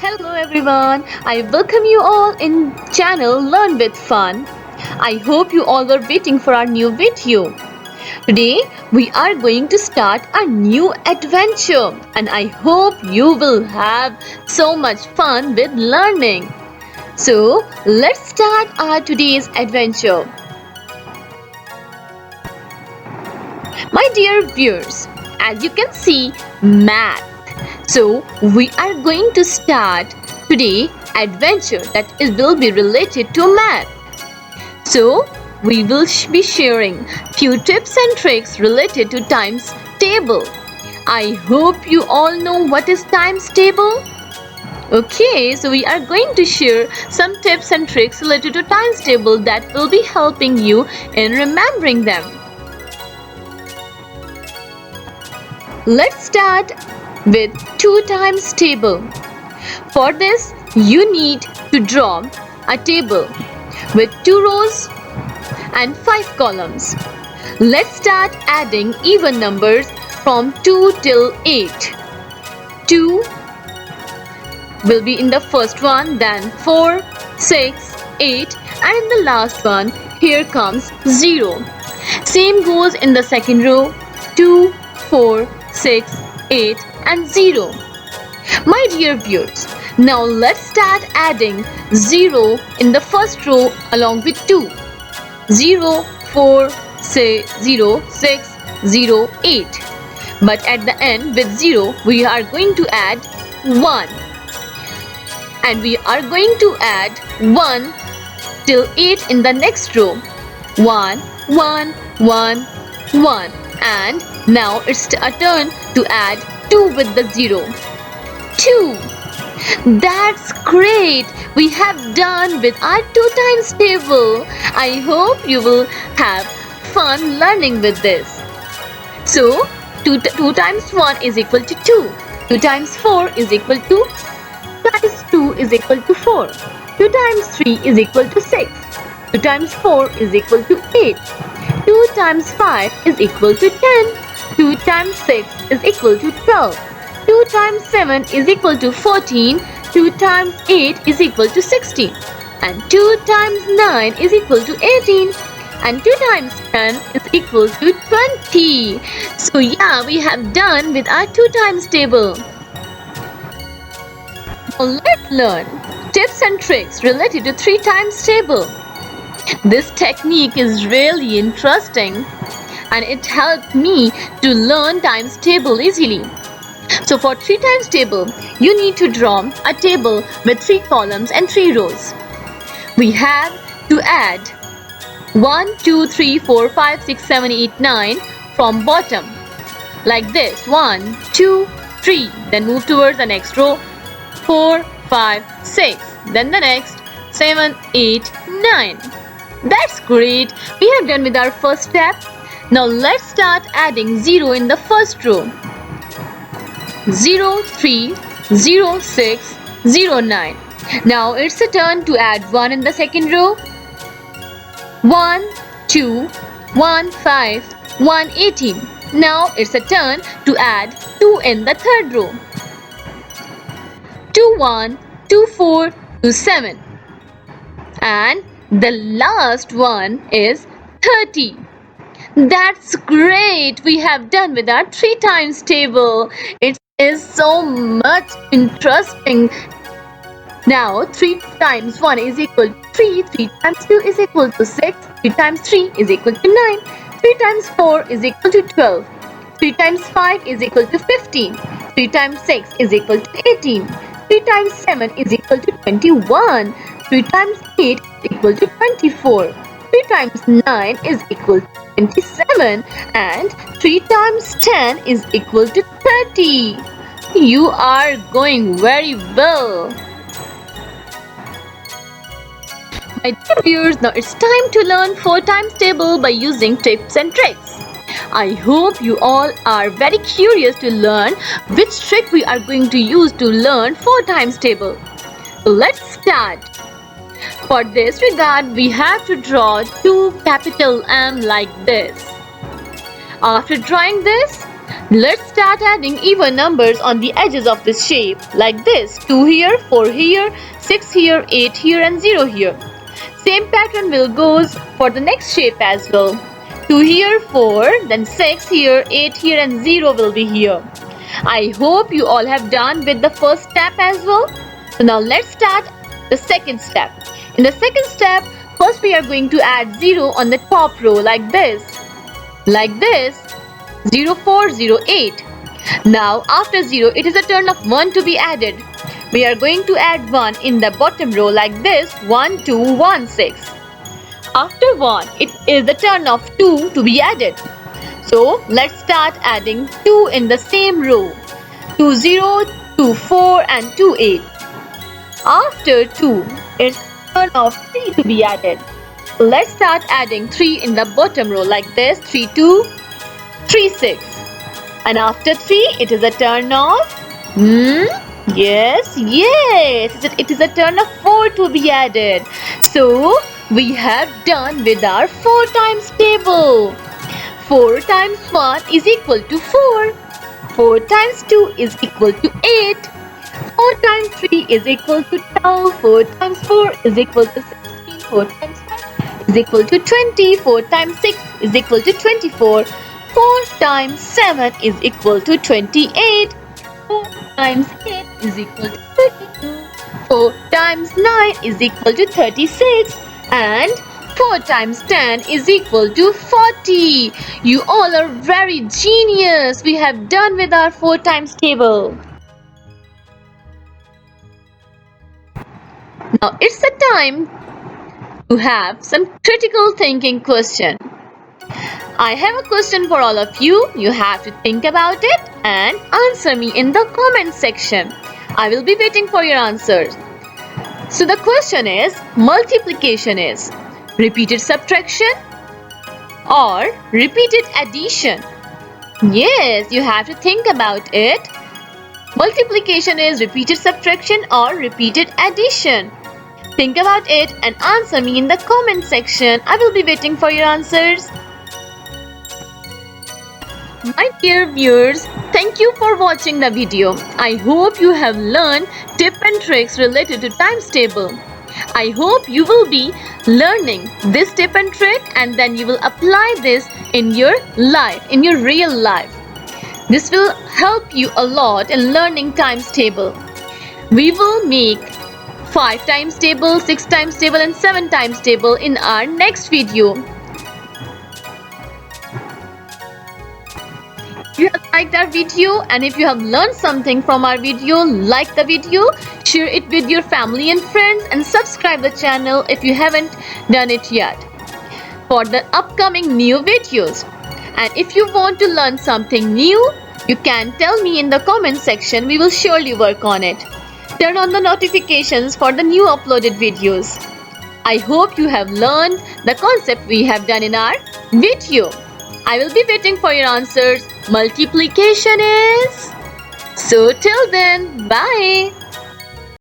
Hello everyone, I welcome you all in channel Learn with Fun. I hope you all were waiting for our new video. Today we are going to start a new adventure and I hope you will have so much fun with learning. So let's start our today's adventure. My dear viewers, as you can see, math. So we are going to start today adventure that will be related to math. So we will be sharing few tips and tricks related to times table. I hope you all know what is times table. Okay, so we are going to share some tips and tricks related to times table that will be helping you in remembering them. Let's start with 2 times table. For this, you need to draw a table with 2 rows and 5 columns. Let's start adding even numbers from 2 till 8. 2 will be in the first one, then 4, 6, 8, and in the last one, here comes 0. Same goes in the second row, 2, 4, 6, 8 and 0. My dear viewers, now let's start adding 0 in the first row along with 2. 0, 4, 0, 6, 0, 8. But at the end with 0, we are going to add 1. And we are going to add 1 till 8 in the next row. 1, 1, 1, 1. And now it's a turn to add 2 with the 0. 2. That's great. We have done with our 2 times table. I hope you will have fun learning with this. So 2 times 1 is equal to 2. 2 times 4 is equal to 2 times 2 is equal to 4. 2 times 3 is equal to 6. 2 times 4 is equal to 8. 2 times 5 is equal to 10. 2 times 6 is equal to 12. 2 times 7 is equal to 14. 2 times 8 is equal to 16. And 2 times 9 is equal to 18. And 2 times 10 is equal to 20. So yeah, we have done with our 2 times table. Now let's learn tips and tricks related to 3 times table. This technique is really interesting and it helped me to learn times table easily. So for 3 times table, you need to draw a table with 3 columns and 3 rows. We have to add 1, 2, 3, 4, 5, 6, 7, 8, 9 from bottom. Like this, 1, 2, 3. Then move towards the next row, 4, 5, 6. Then the next, 7, 8, 9. That's great. We have done with our first step. Now let's start adding 0 in the first row. 0, 3, 0, 6, 0, 9. Now it's a turn to add 1 in the second row. 1, 2, 1, 5, 1, 18. Now it's a turn to add 2 in the third row. 2, 1, 2, 4, 2, 7. And the last one is 30. That's great. We have done with our 3 times table. It is so much interesting. Now 3 times 1 is equal to 3. 3 times 2 is equal to 6. 3 times 3 is equal to 9. 3 times 4 is equal to 12. 3 times 5 is equal to 15. 3 times 6 is equal to 18. 3 times 7 is equal to 21. 3 times 8 is equal to 24. 3 times 9 is equal to 27. And 3 times 10 is equal to 30. You are going very well. My dear viewers, now it's time to learn 4 times table by using tips and tricks. I hope you all are very curious to learn which trick we are going to use to learn 4 times table. So let's start. For this regard, we have to draw 2 capital M like this. After drawing this, Let's start adding even numbers on the edges of this shape, like this: 2 here, 4 here, 6 here, 8 here and 0 here. Same pattern will goes for the next shape as well. 2 here, 4, then 6 here, 8 here and 0 will be here. I hope you all have done with the first step as well. So now let's start the second step. In the second step, first we are going to add 0 on the top row like this. 0, 4, 0, 8. Now after 0, it is a turn of 1 to be added. We are going to add 1 in the bottom row like this: 1, 2, 1, 6. After 1, it is the turn of 2 to be added. So let's start adding 2 in the same row: 2, 0, 2, 4 and 2, 8. After 2, it's the turn of 3 to be added. Let's start adding 3 in the bottom row like this: 3, 2, 3, 6. And after 3, it is a turn of yes, it is a turn of 4 to be added. So we have done with our 4 times table. 4 times 1 is equal to 4. 4 times 2 is equal to 8. 4 times 3 is equal to 12. 4 times 4 is equal to 16. 4 times 5 is equal to 20. 4 times 6 is equal to 24. 4 times 7 is equal to 28. 4 times 8 is equal to 32. 4 times 9 is equal to 36. And 4 times 10 is equal to 40. You all are very genius. We have done with our 4 times table. Now it's the time to have some critical thinking question. I have a question for all of you. You have to think about it and answer me in the comment section. I will be waiting for your answers. So the question is, multiplication is repeated subtraction or repeated addition? Yes, you have to think about it. Multiplication is repeated subtraction or repeated addition? Think about it and answer me in the comment section. I will be waiting for your answers. My dear viewers, thank you for watching the video. I hope you have learned tips and tricks related to times table. I hope you will be learning this tip and trick and then you will apply this in your life, in your real life. This will help you a lot in learning times table. We will make 5 times table, 6 times table and 7 times table in our next video. If you have liked our video and if you have learned something from our video, like the video, share it with your family and friends and subscribe the channel if you haven't done it yet for the upcoming new videos. And if you want to learn something new, you can tell me in the comment section. We will surely work on it. Turn on the notifications for the new uploaded videos. I hope you have learned the concept we have done in our video. I will be waiting for your answers. Multiplication is... So till then, bye.